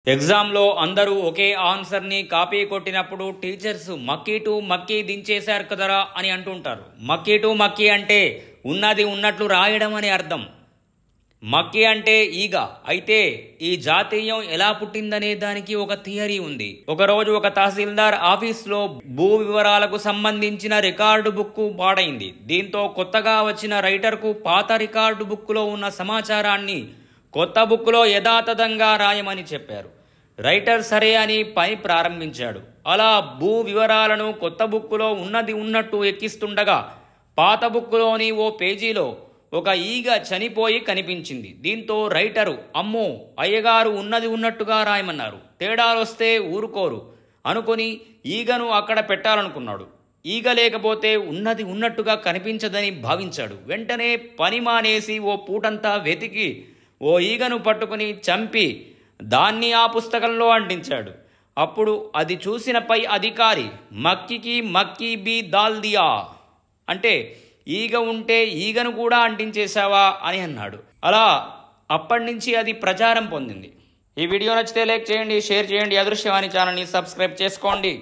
ఎగ్జామ్లో అందరూ ఒకే ఆన్సర్ని కాపీ కొట్టినప్పుడు టీచర్స్ మక్కీ టు మక్కీ దించేశారు కదరా అని అంటుంటారు. మక్కీ టు మక్కీ అంటే ఉన్నది ఉన్నట్లు రాయడం అని అర్థం. మక్కీ అంటే ఈగ. అయితే ఈ జాతీయం ఎలా పుట్టిందనే దానికి ఒక థియరీ ఉంది. ఒకరోజు ఒక తహసీల్దార్ ఆఫీస్లో భూ వివరాలకు సంబంధించిన రికార్డు బుక్ పాడైంది. దీంతో కొత్తగా వచ్చిన రైటర్కు పాత రికార్డు బుక్లో ఉన్న సమాచారాన్ని కొత్త బుక్లో యథాతథంగా రాయమని చెప్పారు. రైటర్ సరే అని పని ప్రారంభించాడు. అలా భూ వివరాలను కొత్త బుక్కులో ఉన్నది ఉన్నట్టు ఎక్కిస్తుండగా పాత బుక్కులోని ఓ పేజీలో ఒక ఈగ చనిపోయి కనిపించింది. దీంతో రైటరు అమ్మో అయ్యగారు ఉన్నది ఉన్నట్టుగా రాయమన్నారు, తేడాలొస్తే ఊరుకోరు అనుకుని ఈగను అక్కడ పెట్టాలనుకున్నాడు. ఈగ లేకపోతే ఉన్నది ఉన్నట్టుగా కనిపించదని భావించాడు. వెంటనే పని మానేసి ఓ పూటంతా వెతికి ఓ ఈగను పట్టుకుని చంపి దాన్ని ఆ పుస్తకంలో అంటించాడు. అప్పుడు అది చూసిన పై అధికారి మక్కికి మక్కీ బి దాల్ దియా అంటే ఈగ ఉంటే ఈగను కూడా అంటించేశావా అని అన్నాడు. అలా అప్పటి నుంచి అది ప్రచారం పొందింది. ఈ వీడియో నచ్చితే లైక్ చేయండి, షేర్ చేయండి. అదృశ్యవాణి ఛానల్ని సబ్స్క్రైబ్ చేసుకోండి.